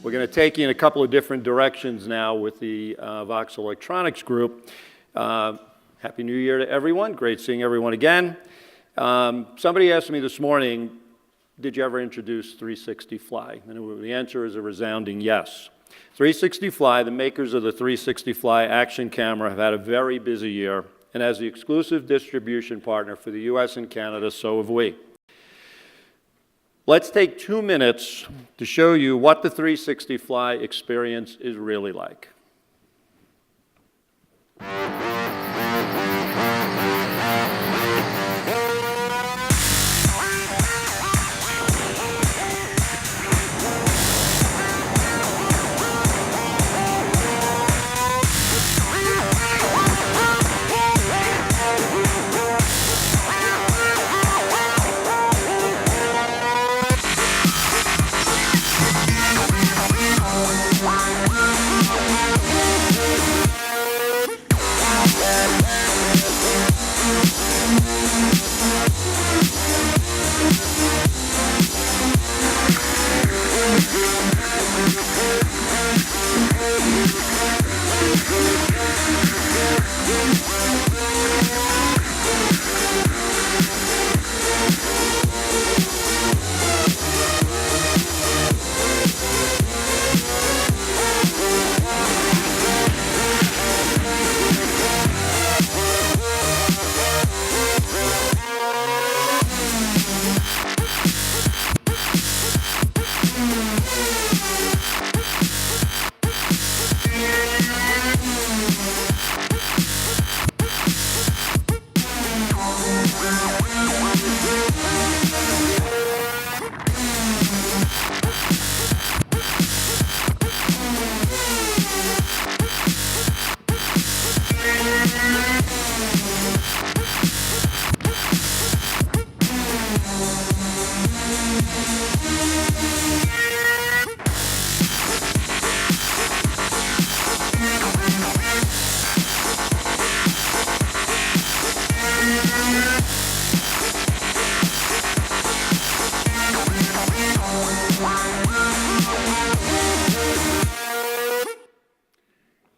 We're going to take you in a couple of different directions now with the VOXX Electronics Group. Happy New Year to everyone. Great seeing everyone again. Somebody asked me this morning, did you ever introduce 360 Fly? And the answer is a resounding yes. 360 Fly, the makers of the 360 Fly action camera, have had a very busy year, and as the exclusive distribution partner for the US and Canada, so have we. Let's take 2 minutes to show you what the 360 Fly experience is really like.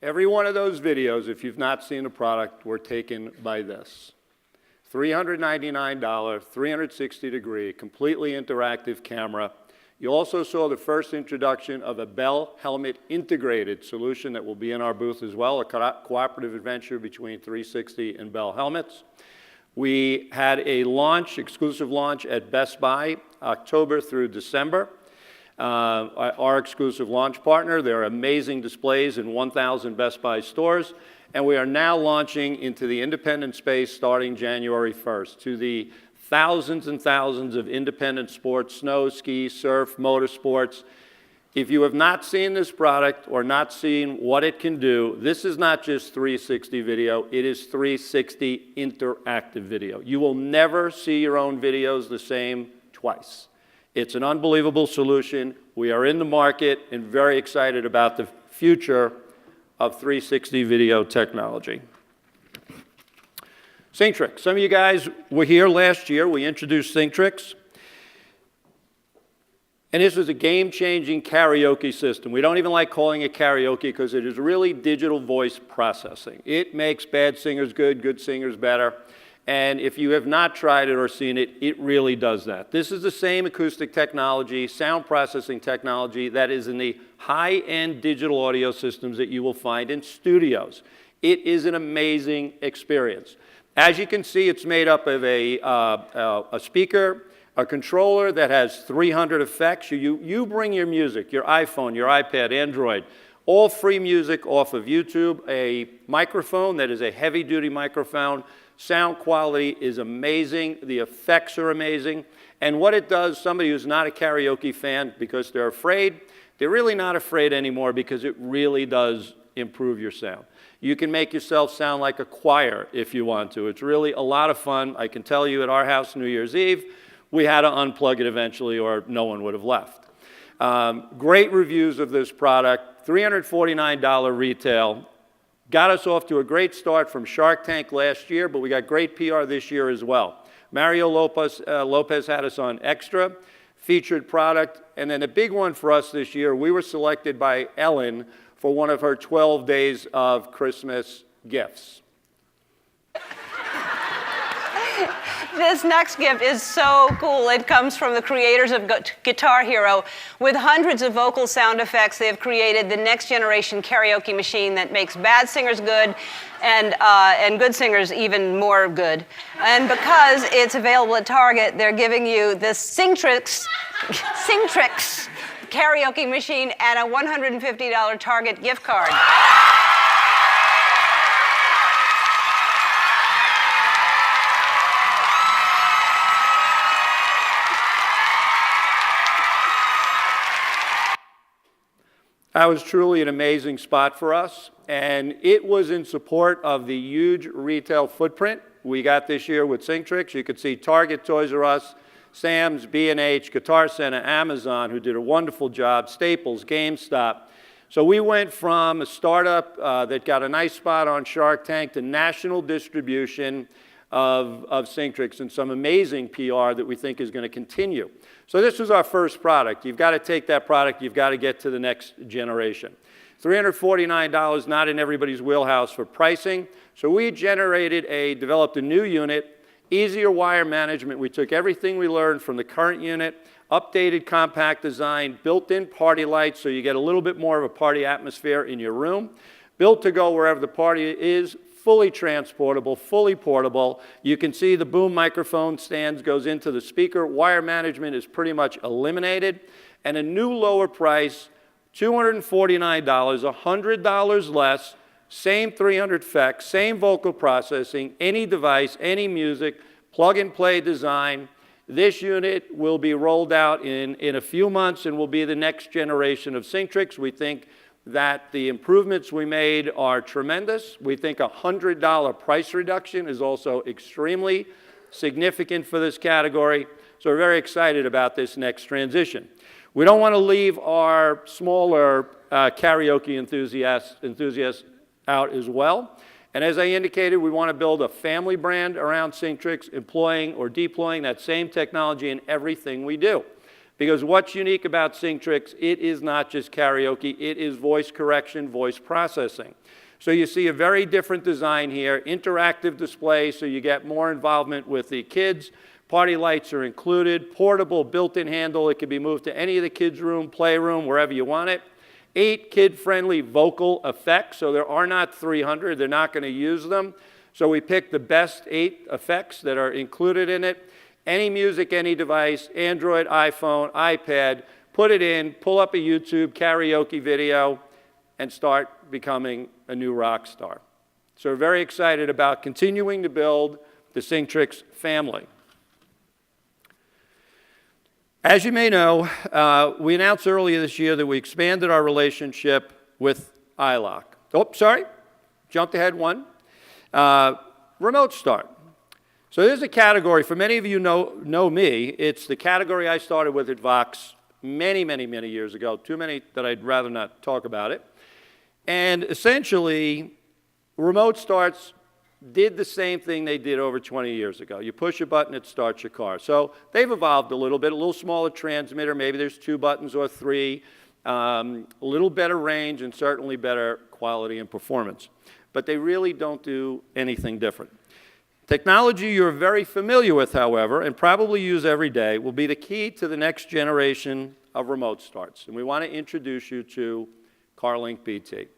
Every one of those videos, if you've not seen the product, were taken by this. $399, 360-degree, completely interactive camera. You also saw the first introduction of a Bell helmet integrated solution that will be in our booth as well, a cooperative adventure between 360 and Bell helmets. We had a launch, exclusive launch at Best Buy, October through December. Our exclusive launch partner. There are amazing displays in 1,000 Best Buy stores, and we are now launching into the independent space starting January 1st to the thousands and thousands of independent sports, snow, ski, surf, motorsports. If you have not seen this product or not seen what it can do, this is not just 360 video, it is 360 interactive video. You will never see your own videos the same twice. It's an unbelievable solution. We are in the market and very excited about the future of 360 video technology. SyncTrix. Some of you guys were here last year. We introduced SyncTrix. And this was a game-changing karaoke system. We don't even like calling it karaoke because it is really digital voice processing. It makes bad singers good, good singers better. And if you have not tried it or seen it, it really does that. This is the same acoustic technology, sound processing technology that is in the high-end digital audio systems that you will find in studios. It is an amazing experience. As you can see, it's made up of a speaker, a controller that has 300 effects. You bring your music, your iPhone, your iPad, Android, all free music off of YouTube, a microphone that is a heavy-duty microphone. Sound quality is amazing. The effects are amazing. And what it does, somebody who's not a karaoke fan because they're afraid, they're really not afraid anymore because it really does improve your sound. You can make yourself sound like a choir if you want to. It's really a lot of fun. I can tell you at our house New Year's Eve, we had to unplug it eventually or no one would have left. Great reviews of this product, $349 retail. Got us off to a great start from Shark Tank last year, but we got great PR this year as well. Mario Lopez had us on Extra. featured product. And then a big one for us this year, we were selected by Ellen for one of her 12 days of Christmas gifts. This next gift is so cool. It comes from the creators of Guitar Hero. With hundreds of vocal sound effects, they have created the next generation karaoke machine that makes bad singers good and good singers even more good. And because it's available at Target, they're giving you this Singtrix karaoke machine and a $150 Target gift card. That was truly an amazing spot for us, and it was in support of the huge retail footprint we got this year with Singtrix. You could see Target, Toys R Us, Sam's, B&H, Guitar Center, Amazon, who did a wonderful job, Staples, GameStop. So we went from a startup that got a nice spot on Shark Tank to national distribution of Singtrix and some amazing PR that we think is going to continue. So this was our first product. You've got to take that product, you've got to get to the next generation. $349, not in everybody's wheelhouse for pricing. So we developed a new unit, easier wire management. We took everything we learned from the current unit, updated compact design, built-in party lights so you get a little bit more of a party atmosphere in your room, built to go wherever the party is, fully transportable, fully portable. You can see the boom microphone stands goes into the speaker. Wire management is pretty much eliminated. And a new lower price, $249, $100 less, same 300 effects, same vocal processing, any device, any music, plug-and-play design. This unit will be rolled out in a few months and will be the next generation of Singtrix. We think that the improvements we made are tremendous. We think a $100 price reduction is also extremely significant for this category. So we're very excited about this next transition. We don't want to leave our smaller karaoke enthusiasts out as well. And as I indicated, we want to build a family brand around Singtrix, employing or deploying that same technology in everything we do. Because what's unique about Singtrix, it is not just karaoke, it is voice correction, voice processing. So you see a very different design here, interactive display so you get more involvement with the kids. Party lights are included, portable built-in handle. It can be moved to any of the kids' room, playroom, wherever you want it. 8 kid-friendly vocal effects, so there are not 300, they're not going to use them. So we picked the best 8 effects that are included in it. Any music, any device, Android, iPhone, iPad, put it in, pull up a YouTube karaoke video, and start becoming a new rock star. So we're very excited about continuing to build the Singtrix family. As you may know, we announced earlier this year that we expanded our relationship with iLok. Oh, sorry, jumped ahead one. Remote start. So there's a category, for many of you know me, it's the category I started with at VOXX many, many, many years ago, too many that I'd rather not talk about it. And essentially, remote starts did the same thing they did over 20 years ago. You push a button, it starts your car. So they've evolved a little smaller transmitter, maybe there's 2 buttons or 3, a little better range and certainly better quality and performance. But they really don't do anything different. Technology you're very familiar with, however, and probably use every day, will be the key to the next generation of remote starts. And we want to introduce you to CarLink BT.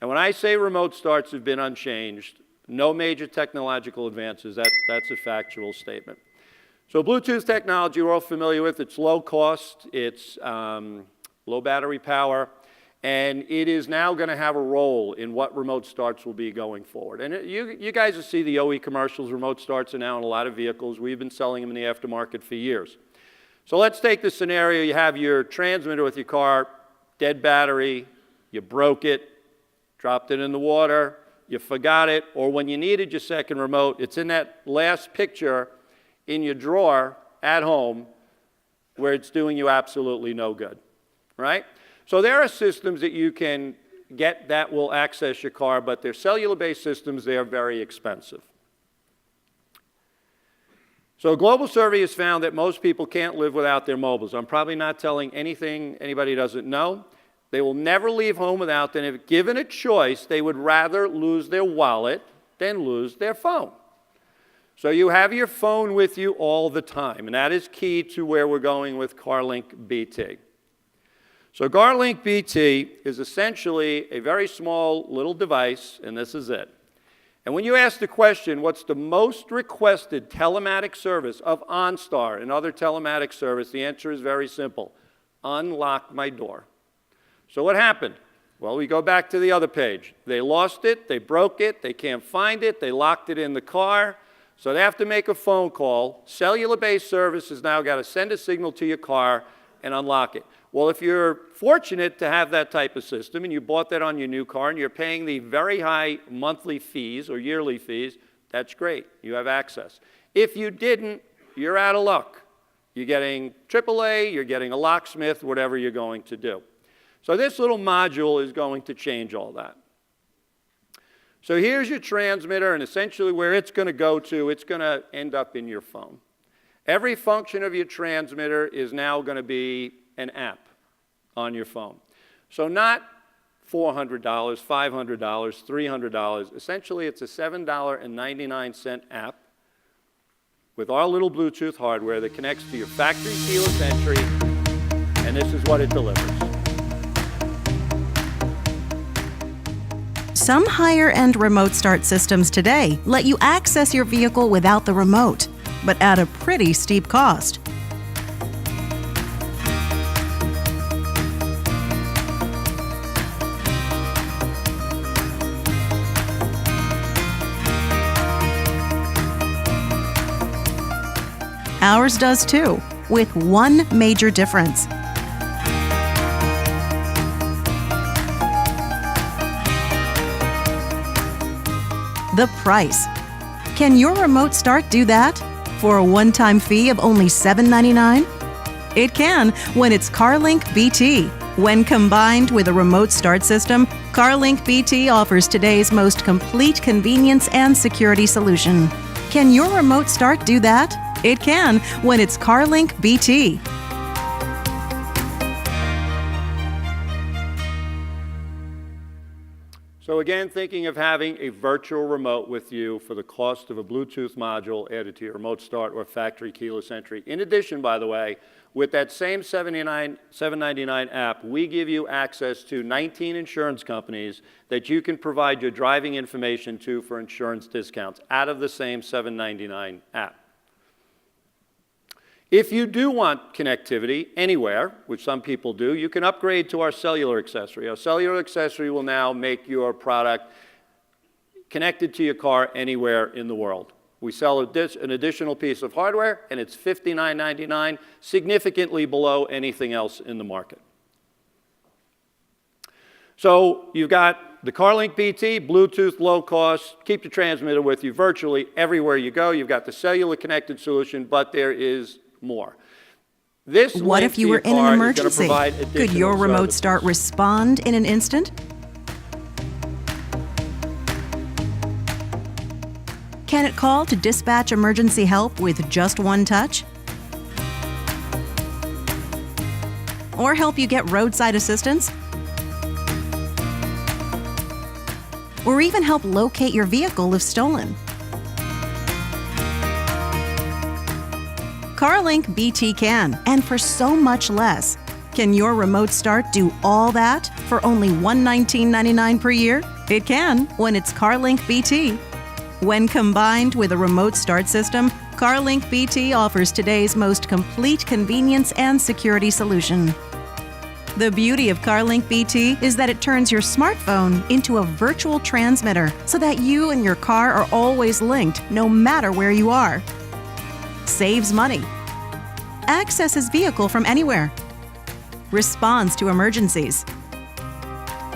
And when I say remote starts have been unchanged, no major technological advances, that's a factual statement. So Bluetooth technology we're all familiar with. It's low cost, it's low battery power, and it is now going to have a role in what remote starts will be going forward. And you guys will see the OE commercials. Remote starts are now in a lot of vehicles. We've been selling them in the aftermarket for years. So let's take the scenario. You have your transmitter with your car, dead battery, you broke it, dropped it in the water, you forgot it, or when you needed your second remote, it's in that last picture in your drawer at home where it's doing you absolutely no good, right? So there are systems that you can get that will access your car, but they're cellular-based systems. They are very expensive. So a global survey has found that most people can't live without their mobiles. I'm probably not telling anything anybody doesn't know. They will never leave home without them. If given a choice, they would rather lose their wallet than lose their phone. So you have your phone with you all the time, and that is key to where we're going with CarLink BT. So CarLink BT is essentially a very small little device, and this is it. And when you ask the question, what's the most requested telematic service of OnStar and other telematic service, the answer is very simple: unlock my door. So what happened? Well, we go back to the other page. They lost it, they broke it, they can't find it, they locked it in the car, so they have to make a phone call. Cellular-based service has now got to send a signal to your car and unlock it. Well, if you're fortunate to have that type of system and you bought that on your new car and you're paying the very high monthly fees or yearly fees, that's great. You have access. If you didn't, you're out of luck. You're getting AAA, you're getting a locksmith, whatever you're going to do. So this little module is going to change all that. So here's your transmitter, and essentially where it's going to go to, it's going to end up in your phone. Every function of your transmitter is now going to be an app on your phone. So not $400, $500, $300. Essentially, it's a $7.99 app with our little Bluetooth hardware that connects to your factory keyless entry, and this is what it delivers. Some higher-end remote start systems today let you access your vehicle without the remote, but at a pretty steep cost. Ours does too, with one major difference. The price. Can your remote start do that for a one-time fee of only $7.99? It can when it's CarLink BT. When combined with a remote start system, CarLink BT offers today's most complete convenience and security solution. Can your remote start do that? It can when it's CarLink BT. So again, thinking of having a virtual remote with you for the cost of a Bluetooth module added to your remote start or factory keyless entry. In addition, by the way, with that same $7.99 app, we give you access to 19 insurance companies that you can provide your driving information to for insurance discounts out of the same $7.99 app. If you do want connectivity anywhere, which some people do, you can upgrade to our cellular accessory. Our cellular accessory will now make your product connected to your car anywhere in the world. We sell an additional piece of hardware, and it's $59.99, significantly below anything else in the market. So you've got the CarLink BT, Bluetooth, low cost, keep the transmitter with you virtually everywhere you go. You've got the cellular connected solution, but there is more. What if you were in an emergency? Could your remote start respond in an instant? Can it call to dispatch emergency help with just one touch? Or help you get roadside assistance? Or even help locate your vehicle if stolen? CarLink BT can, and for so much less. Can your remote start do all that for only $119.99 per year? It can when it's CarLink BT. When combined with a remote start system, CarLink BT offers today's most complete convenience and security solution. The beauty of CarLink BT is that it turns your smartphone into a virtual transmitter so that you and your car are always linked no matter where you are. Saves money, accesses vehicle from anywhere, responds to emergencies,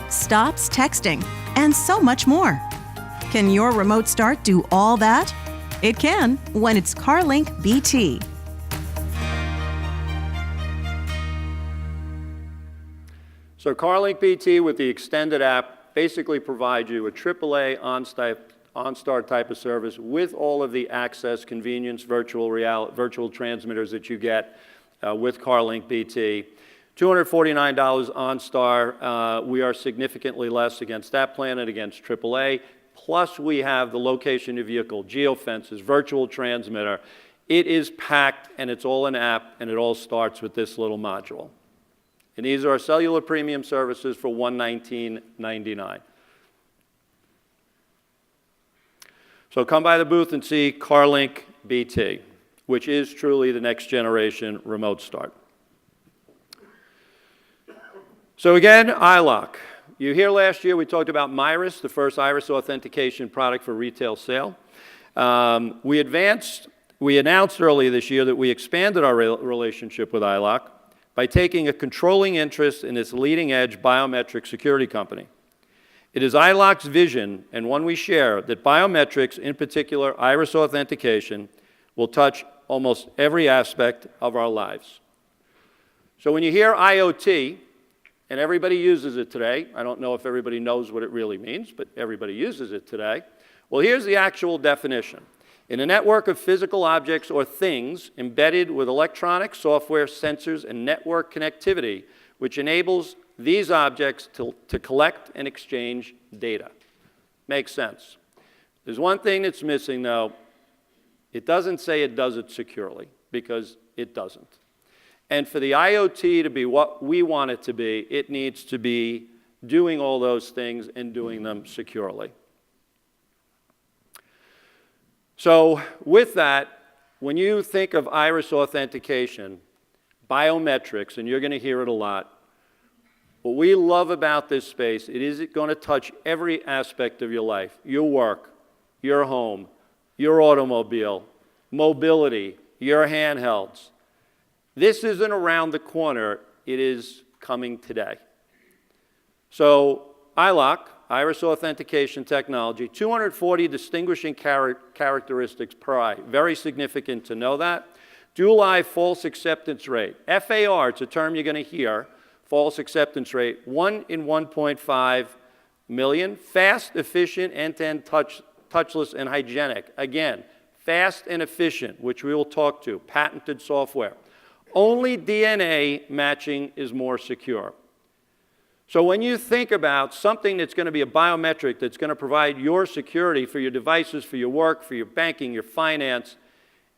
stops texting, and so much more. Can your remote start do all that? It can when it's CarLink BT. So CarLink BT with the extended app basically provides you a AAA OnStar type of service with all of the access, convenience, virtual transmitters that you get with CarLink BT. $249 OnStar. We are significantly less against that plan and against AAA. Plus, we have the location of vehicle, geofences, virtual transmitter. It is packed, and it's all an app, and it all starts with this little module. And these are our cellular premium services for $119.99. So come by the booth and see CarLink BT, which is truly the next generation remote start. So again, iLock. You hear last year we talked about Myris, the first iris authentication product for retail sale. We announced earlier this year that we expanded our relationship with iLock by taking a controlling interest in this leading-edge biometric security company. It is iLock's vision, and one we share, that biometrics, in particular iris authentication, will touch almost every aspect of our lives. So when you hear IoT, and everybody uses it today, I don't know if everybody knows what it really means, but everybody uses it today. Well, here's the actual definition. In a network of physical objects or things embedded with electronic software, sensors, and network connectivity, which enables these objects to collect and exchange data. Makes sense. There's one thing that's missing, though. It doesn't say it does it securely, because it doesn't. And for the IoT to be what we want it to be, it needs to be doing all those things and doing them securely. So with that, when you think of iris authentication, biometrics, and you're going to hear it a lot, what we love about this space, it is going to touch every aspect of your life, your work, your home, your automobile, mobility, your handhelds. This isn't around the corner, it is coming today. So iLock, iris authentication technology, 240 distinguishing characteristics per eye. Very significant to know that. Dual eye false acceptance rate. FAR, it's a term you're going to hear, false acceptance rate, 1 in 1.5 million. Fast, efficient, end-to-end touchless, and hygienic. Again, fast and efficient, which we will talk to, patented software. Only DNA matching is more secure. So when you think about something that's going to be a biometric that's going to provide your security for your devices, for your work, for your banking, your finance,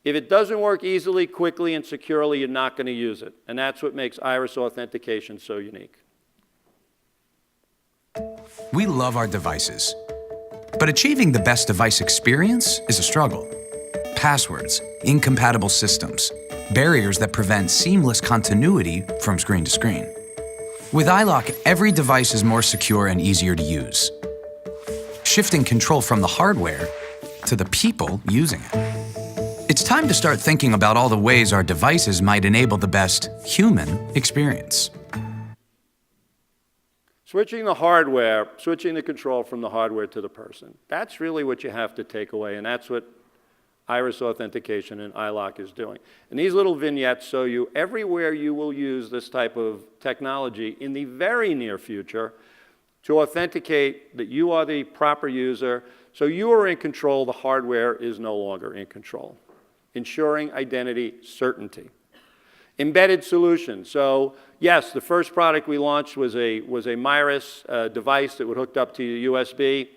if it doesn't work easily, quickly, and securely, you're not going to use it. And that's what makes iris authentication so unique. We love our devices, but achieving the best device experience is a struggle. Passwords, incompatible systems, barriers that prevent seamless continuity from screen to screen. With iLock, every device is more secure and easier to use, shifting control from the hardware to the people using it. It's time to start thinking about all the ways our devices might enable the best human experience. Switching the control from the hardware to the person. That's really what you have to take away, and that's what iris authentication and iLock is doing. And these little vignettes show you everywhere you will use this type of technology in the very near future to authenticate that you are the proper user. So you are in control, the hardware is no longer in control. Ensuring identity certainty. Embedded solutions. So yes, the first product we launched was a Myris device that would hooked up to your USB.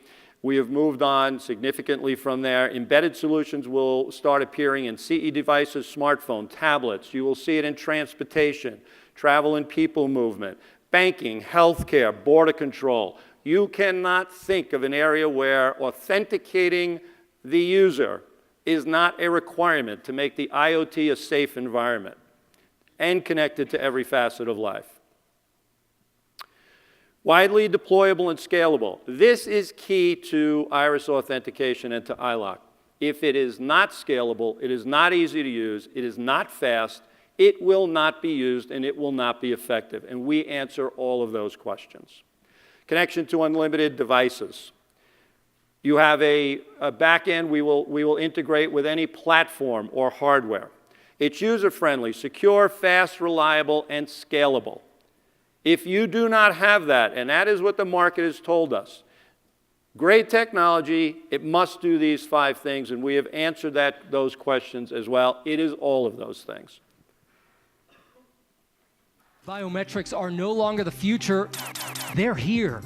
We have moved on significantly from there. Embedded solutions will start appearing in CE devices, smartphone, tablets. You will see it in transportation, travel and people movement, banking, healthcare, border control. You cannot think of an area where authenticating the user is not a requirement to make the IoT a safe environment and connected to every facet of life. Widely deployable and scalable. This is key to iris authentication and to iLock. If it is not scalable, it is not easy to use, it is not fast, it will not be used, and it will not be effective. And we answer all of those questions. Connection to unlimited devices. You have a back end we will integrate with any platform or hardware. It's user-friendly, secure, fast, reliable, and scalable. If you do not have that, and that is what the market has told us, Great technology, it must do these 5 things, and we have answered those questions as well. It is all of those things. Biometrics are no longer the future, they're here.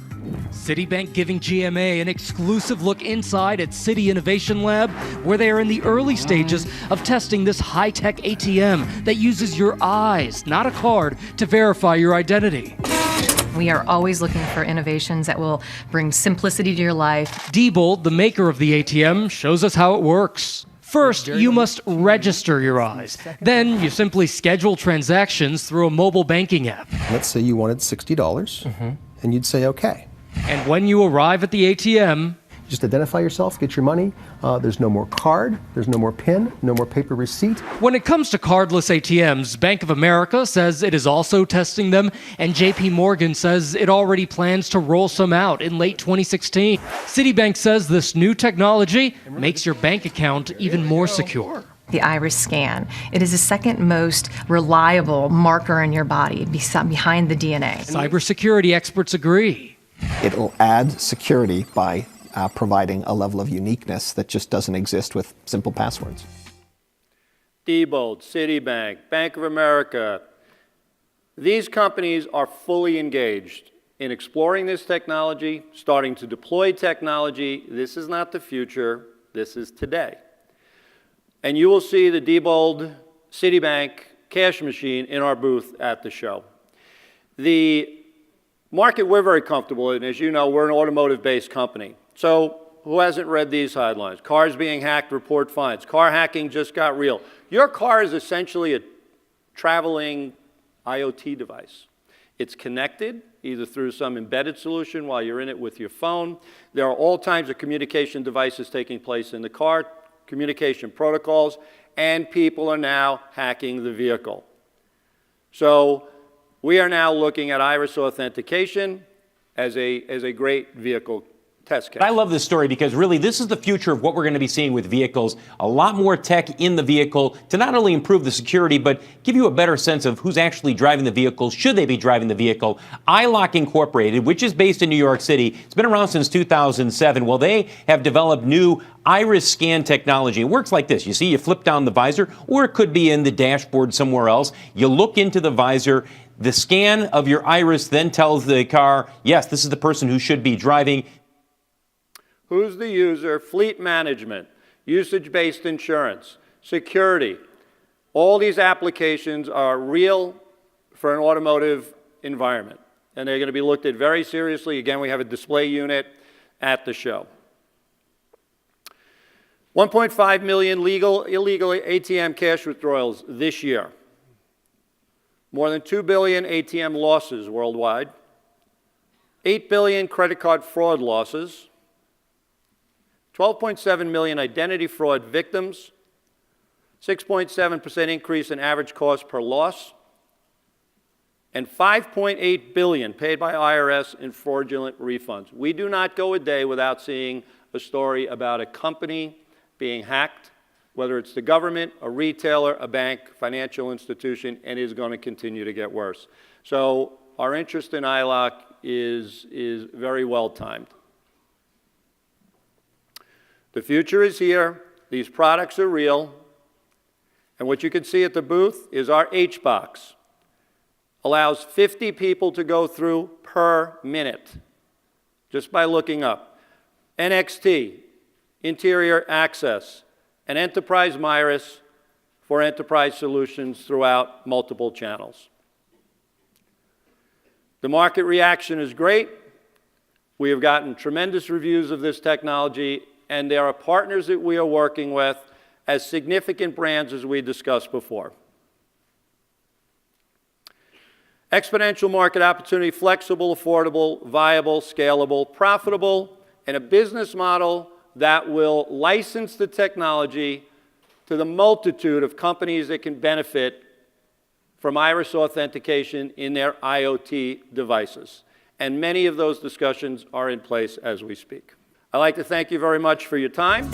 Citibank giving GMA an exclusive look inside at Citi Innovation Lab, where they are in the early stages of testing this high-tech ATM that uses your eyes, not a card, to verify your identity. We are always looking for innovations that will bring simplicity to your life. Diebold, the maker of the ATM, shows us how it works. First, you must register your eyes. Then you simply schedule transactions through a mobile banking app. Let's say you wanted $60, and you'd say, okay. And when you arrive at the ATM, Just identify yourself, get your money. There's no more card, there's no more PIN, no more paper receipt. when it comes to cardless ATMs, Bank of America says it is also testing them, and JP Morgan says it already plans to roll some out in late 2016. Citibank says this new technology makes your bank account even more secure. The iris scan. It is the second most reliable marker in your body behind the DNA. Cybersecurity experts agree. It'll add security by providing a level of uniqueness that just doesn't exist with simple passwords. Diebold, Citibank, Bank of America, these companies are fully engaged in exploring this technology, starting to deploy technology. This is not the future, this is today. And you will see the Diebold Citibank cash machine in our booth at the show. The market we're very comfortable in, as you know, we're an automotive-based company. So who hasn't read these headlines? Cars being hacked, report fines. Car hacking just got real. Your car is essentially a traveling IoT device. It's connected either through some embedded solution while you're in it with your phone. There are all kinds of communication devices taking place in the car, communication protocols, and people are now hacking the vehicle. So we are now looking at iris authentication as a great vehicle test case. I love this story because really this is the future of what we're going to be seeing with vehicles. A lot more tech in the vehicle to not only improve the security, but give you a better sense of who's actually driving the vehicle, should they be driving the vehicle. iLock Incorporated, which is based in New York City, it's been around since 2007. Well, they have developed new iris scan technology. It works like this. You see, you flip down the visor, or it could be in the dashboard somewhere else. You look into the visor. The scan of your iris then tells the car, yes, this is the person who should be driving. Who's the user? Fleet management, usage-based insurance, security. All these applications are real for an automotive environment, and they're going to be looked at very seriously. Again, we have a display unit at the show. 1.5 million illegal ATM cash withdrawals this year. More than 2 billion ATM losses worldwide. 8 billion credit card fraud losses. 12.7 million identity fraud victims, 6.7% increase in average cost per loss, and 5.8 billion paid by IRS in fraudulent refunds. We do not go a day without seeing a story about a company being hacked, whether it's the government, a retailer, a bank, financial institution, and it is going to continue to get worse. So our interest in iLock is very well timed. The future is here. These products are real. And what you can see at the booth is our H-Box. Allows 50 people to go through per minute, just by looking up. NXT, interior access, and Enterprise Myris for enterprise solutions throughout multiple channels. The market reaction is great. We have gotten tremendous reviews of this technology, and there are partners that we are working with as significant brands as we discussed before. Exponential market opportunity, flexible, affordable, viable, scalable, profitable, and a business model that will license the technology to the multitude of companies that can benefit from iris authentication in their IoT devices. And many of those discussions are in place as we speak. I'd like to thank you very much for your time.